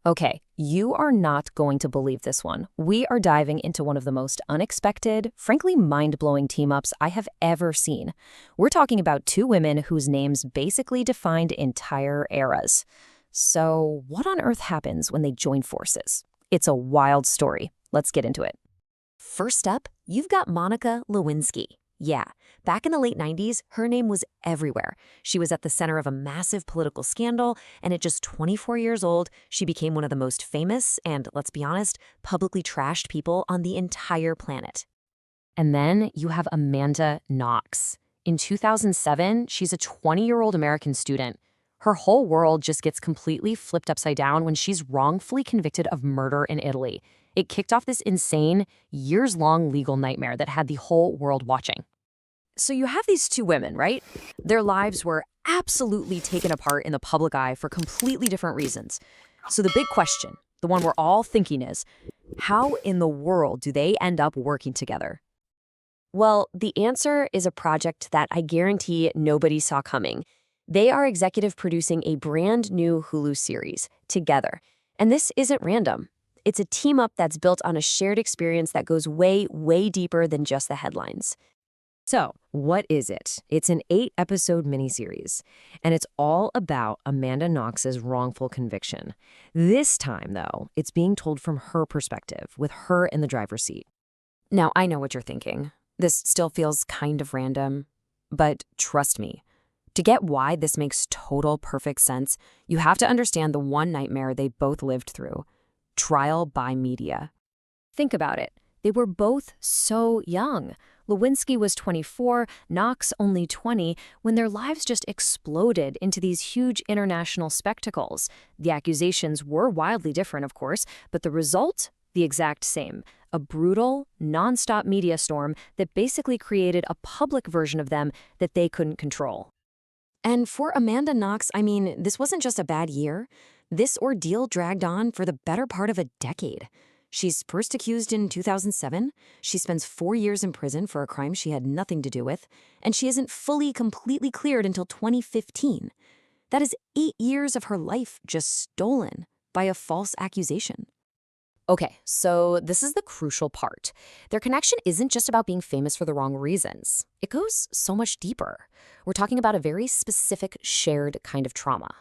Okay, you are not going to believe this one. We are diving into one of the most unexpected, frankly mind-blowing team-ups I have ever seen. We're talking about two women whose names basically defined entire eras. So, what on earth happens when they join forces? It's a wild story. Let's get into it. First up, you've got Monica Lewinsky. Yeah, back in the late 90s, her name was everywhere. She was at the center of a massive political scandal, and at just 24 years old, she became one of the most famous and, let's be honest, publicly trashed people on the entire planet. And then you have Amanda Knox. In 2007, she's a 20-year-old American student. Her whole world just gets completely flipped upside down when she's wrongfully convicted of murder in Italy. It kicked off this insane, years-long legal nightmare that had the whole world watching. So you have these two women, right? Their lives were absolutely taken apart in the public eye for completely different reasons. So the big question, the one we're all thinking is, how in the world do they end up working together? Well, the answer is a project that I guarantee nobody saw coming. They are executive producing a brand new Hulu series together. And this isn't random. It's a team-up that's built on a shared experience that goes way, way deeper than just the headlines. So, what is it? It's an 8-episode miniseries, and it's all about Amanda Knox's wrongful conviction. This time, though, it's being told from her perspective, with her in the driver's seat. Now, I know what you're thinking. This still feels kind of random, but trust me. To get why this makes total perfect sense, you have to understand the one nightmare they both lived through. Trial by media. Think about it. They were both so young. Lewinsky was 24, Knox only 20, when their lives just exploded into these huge international spectacles. The accusations were wildly different, of course, but the result? The exact same. A brutal, nonstop media storm that basically created a public version of them that they couldn't control. And for Amanda Knox, I mean, this wasn't just a bad year. This ordeal dragged on for the better part of a decade. She's first accused in 2007. She spends 4 years in prison for a crime she had nothing to do with. And she isn't completely cleared until 2015. That is 8 years of her life just stolen by a false accusation. Okay, so this is the crucial part. Their connection isn't just about being famous for the wrong reasons. It goes so much deeper. We're talking about a very specific, shared kind of trauma.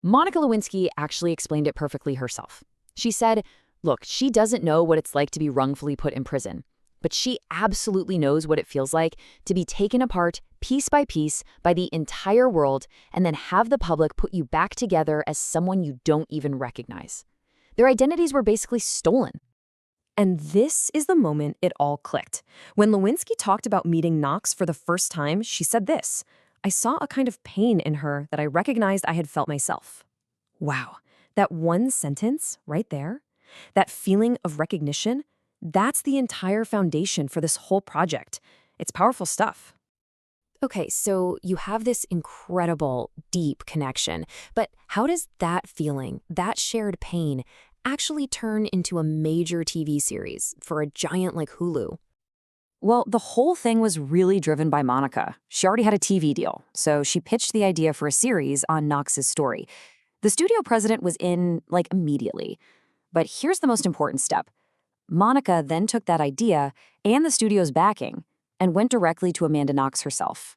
Monica Lewinsky actually explained it perfectly herself. She said, look, she doesn't know what it's like to be wrongfully put in prison, but she absolutely knows what it feels like to be taken apart piece by the entire world and then have the public put you back together as someone you don't even recognize. Their identities were basically stolen. And this is the moment it all clicked. When Lewinsky talked about meeting Knox for the first time, she said this, I saw a kind of pain in her that I recognized I had felt myself. Wow, that one sentence right there, that feeling of recognition, that's the entire foundation for this whole project. It's powerful stuff. Okay, so you have this incredible, deep connection, but how does that feeling, that shared pain, actually turn into a major TV series for a giant like Hulu? Well, the whole thing was really driven by Monica. She already had a TV deal, so she pitched the idea for a series on Knox's story. The studio president was in, immediately. But here's the most important step. Monica then took that idea and the studio's backing and went directly to Amanda Knox herself.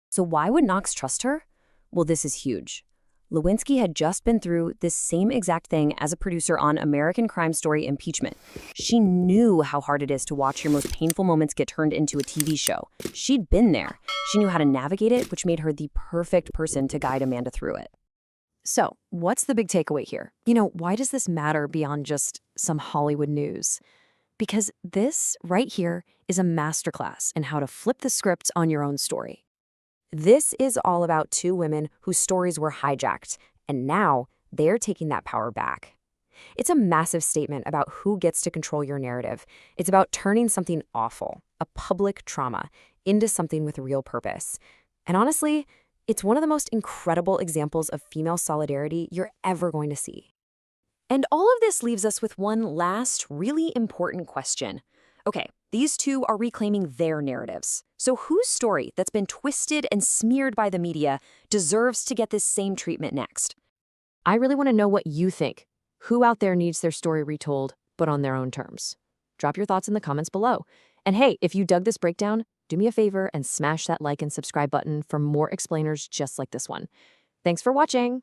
So why would Knox trust her? Well, this is huge. Lewinsky had just been through this same exact thing as a producer on American crime story Impeachment. She knew how hard it is to watch your most painful moments get turned into a TV show. She'd been there. She knew how to navigate it, which made her the perfect person to guide Amanda through it. So, what's the big takeaway here? Why does this matter beyond just some Hollywood news? Because this, right here, is a masterclass in how to flip the script on your own story. This is all about two women whose stories were hijacked, and now they're taking that power back. It's a massive statement about who gets to control your narrative. It's about turning something awful, a public trauma, into something with real purpose. And honestly, it's one of the most incredible examples of female solidarity you're ever going to see. And all of this leaves us with one last really important question. Okay, these two are reclaiming their narratives. So whose story that's been twisted and smeared by the media deserves to get this same treatment next? I really want to know what you think. Who out there needs their story retold, but on their own terms? Drop your thoughts in the comments below. And hey, if you dug this breakdown, do me a favor and smash that like and subscribe button for more explainers just like this one. Thanks for watching.